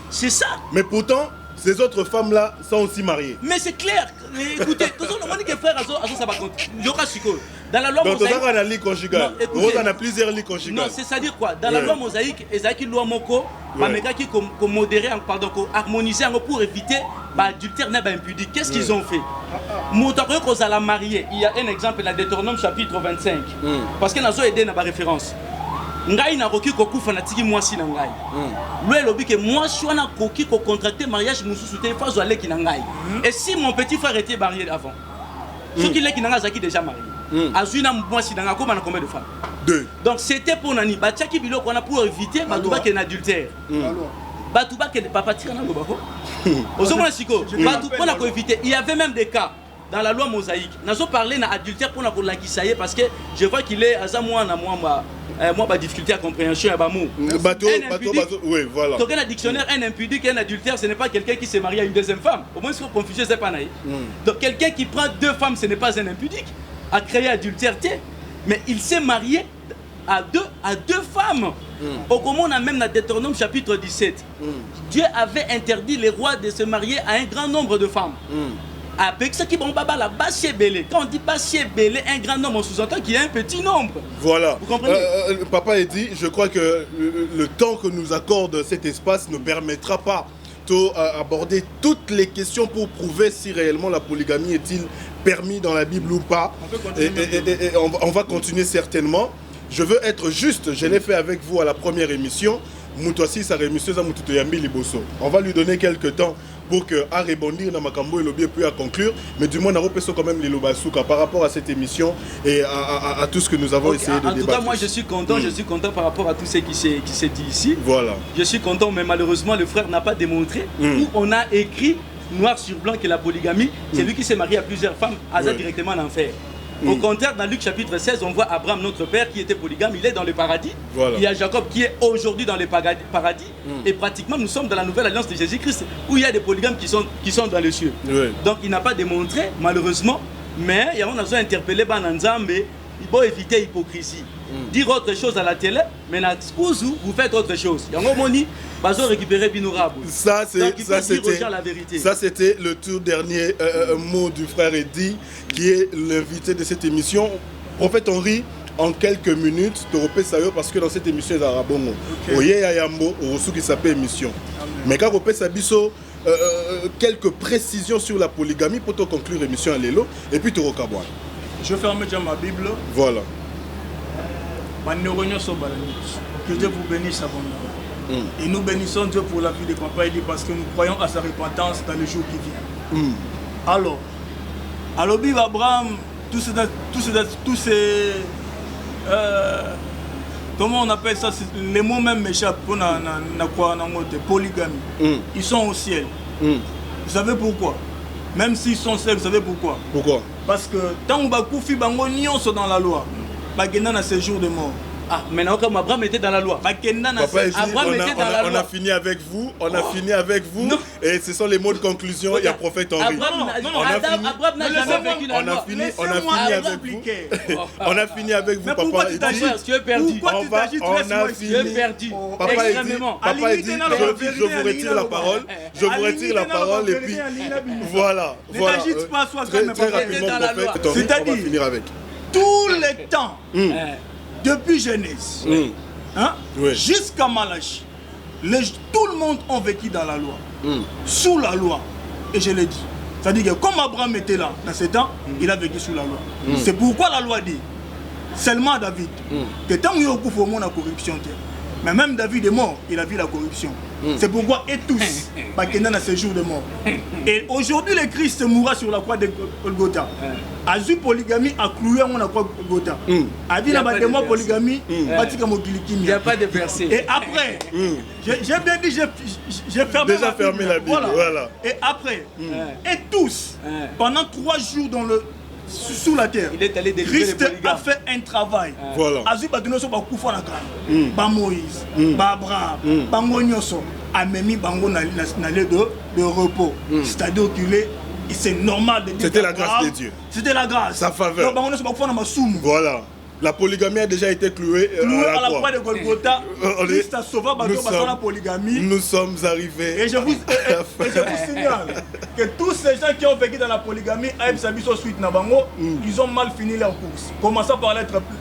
C'est ça. Mais pourtant, ces autres femmes-là sont aussi mariées. Mais c'est clair. Écoutez, on dit que frère Azo ça va compter. Dans la loi mosaïque. Donc, on a lits conjugales. On a plusieurs lits conjugales. Non, c'est-à-dire quoi? Dans la loi mosaïque, Ezaki loi moko, qui modéré, pardon, harmoniser pour éviter l'adultère n'est pas impudique. Qu'est-ce qu'ils ont fait? Moutako qu'on a marié. Il y a un exemple, la Deutéronome chapitre 25. Parce que nous avons aidé dans la référence. Ngai na koki ko kufa na tiki mwasi na ngai. Lui lobi que moi je suis na koki ko contracter mariage mususu te fa zo aller ki na ngai. Et si mon petit frère était marié avant. Ce qu'il est qui n'a zaki déjà marié. Azuna mwasi na ngako na combien de femmes? 2. Donc c'était pour nani batiaki biloko na pour éviter batuba que adultère. Batuba que papa tire na lobako. Ozomona siko batuba pour éviter. Il y avait même des cas dans la loi mosaïque. Nous avons parlé d'adultère pour la kisaye parce que je vois qu'il est à moi difficulté à compréhension à Bamou. Oui, voilà. Donc un dictionnaire, un impudique, un adultère, ce n'est pas quelqu'un qui s'est marié à une deuxième femme. Au moins, si vous confusez, c'est pas naïf. Donc quelqu'un qui prend 2 femmes, ce n'est pas un impudique. A créé adultère, mais il s'est marié à deux femmes. Au comment on a même dans Deutéronome chapitre 17. Dieu avait interdit les rois de se marier à un grand nombre de femmes. Avec ce qui bon baba la bassier belé. Quand on dit bassier belé, un grand nombre, on sous-entend qu'il y a un petit nombre. Voilà. Vous comprenez? Papa a dit, je crois que le temps que nous accorde cet espace ne permettra pas d'aborder toutes les questions pour prouver si réellement la polygamie est-il permis dans la Bible ou pas. On va continuer certainement. Je veux être juste, je l'ai fait avec vous à la première émission. On va lui donner quelques temps pour que à rebondir dans Makambo et Lobby puis à conclure, mais du moins on a quand même les Lobasuka par rapport à cette émission et à tout ce que nous avons essayé de débattre. En tout cas, moi je suis content par rapport à tout ce qui s'est dit ici. Voilà. Je suis content, mais malheureusement le frère n'a pas démontré où on a écrit noir sur blanc que la polygamie, c'est lui qui s'est marié à plusieurs femmes, directement en enfer. Au contraire, dans Luc chapitre 16, on voit Abraham, notre père, qui était polygame, il est dans le paradis. Voilà. Il y a Jacob qui est aujourd'hui dans le paradis. Et pratiquement, nous sommes dans la nouvelle alliance de Jésus-Christ, où il y a des polygames qui sont dans les cieux. Donc, il n'a pas démontré, malheureusement, mais il y a un interpellé Bananzam, mais il faut éviter l'hypocrisie. Dire autre chose à la télé, mais vous faites autre chose. Il y a un moni, récupérer Binourabou. Ça, c'était le tout dernier mot du frère Eddy, qui est l'invité de cette émission. Prophète Henri, en quelques minutes, tu repères ça parce que dans cette émission, il y a Rabongo. Oye Yayambo, ou qui s'appelle émission. Mais quand tu repères ça, quelques précisions sur la polygamie pour te conclure l'émission à Lélo, et puis tu recaboues. Je ferme déjà ma Bible. Voilà. Que Dieu vous bénisse abondamment. Et nous bénissons Dieu pour la vie de Papa Eddy parce que nous croyons à sa repentance dans les jours qui viennent. Alors Bible Abraham, tous ces comment on appelle ça, les mots même m'échappent pour polygamie. Ils sont au ciel. Vous savez pourquoi? Même s'ils sont seuls, vous savez pourquoi? Pourquoi? Parce que tant que Bakoufi Bango nyonso dans la loi, Bagenda a séjour de mort. Ah, maintenant comme Abraham était dans la loi. Papa, ici, on a fini avec vous, non. Et ce sont les mots de conclusion, il y a prophète Henri. Abraham n'a jamais vécu la loi. On a fini avec vous, papa. Tu es perdu. Tu es perdu. Papa dit, je vous retire la parole. Je vous retire la parole et puis voilà. Très rapidement, prophète Henri, on va finir avec. Tous les temps. Depuis Genèse, jusqu'à Malachi, tout le monde a vécu dans la loi, sous la loi. Et je l'ai dit. C'est-à-dire que comme Abraham était là, dans ce temps, il a vécu sous la loi. C'est pourquoi la loi dit, seulement David, que tant qu'il y a la corruption, mais même David est mort, il a vu la corruption. C'est pourquoi et tous, Bakena a ce jour de mort. Et aujourd'hui, le Christ mourra sur la croix de Golgotha. Azu polygamie a cloué à la croix de Golgotha. A dit la polygamie, il n'y a pas de verset. Et après, j'ai bien dit, j'ai fermé déjà fermé la Bible. Voilà. Et après, et tous, pendant 3 jours dans le sous la terre, il est allé Christ a fait un travail. Voilà. Azu Badunoso Bakufa Nakran, Ba Moïse, Ba Abraham, Bango Nyoso, a mis Bango de repos. C'est-à-dire qu'il est. C'est normal de dire. C'était la grâce de Dieu. C'était la grâce. Sa faveur. Donc, voilà. La polygamie a déjà été clouée à la croix de Golgotha. Christ a sauvé la polygamie. Nous sommes arrivés. Et je vous signale que tous ces gens qui ont vécu dans la polygamie, ils ont mal fini leur course. Commençant par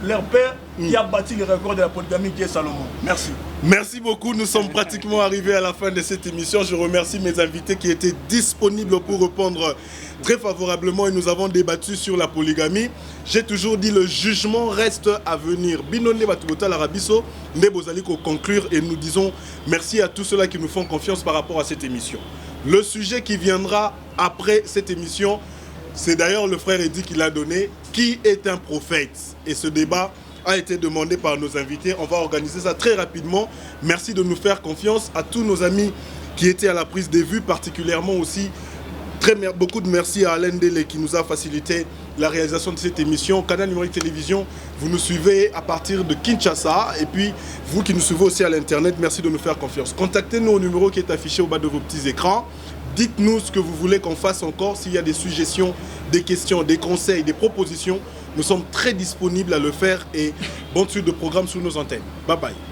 leur père qui a bâti le record de la polygamie, qui est Salomon. Merci. Merci beaucoup. Nous sommes pratiquement arrivés à la fin de cette émission. Je remercie mes invités qui étaient disponibles pour répondre très favorablement et nous avons débattu sur la polygamie. J'ai toujours dit le jugement reste à venir. Binone Batubota Larabiso, Nebozali conclure et nous disons merci à tous ceux-là qui nous font confiance par rapport à cette émission. Le sujet qui viendra après cette émission, c'est d'ailleurs le frère Eddy qui l'a donné. Qui est un prophète? Et ce débat a été demandé par nos invités. On va organiser ça très rapidement. Merci de nous faire confiance. À tous nos amis qui étaient à la prise des vues, particulièrement aussi beaucoup de merci à Alain Dele qui nous a facilité la réalisation de cette émission. Canal Numérique Télévision, vous nous suivez à partir de Kinshasa. Et puis, vous qui nous suivez aussi à l'Internet, merci de nous faire confiance. Contactez-nous au numéro qui est affiché au bas de vos petits écrans. Dites-nous ce que vous voulez qu'on fasse encore. S'il y a des suggestions, des questions, des conseils, des propositions, nous sommes très disponibles à le faire. Et bonne suite de programme sur nos antennes. Bye bye.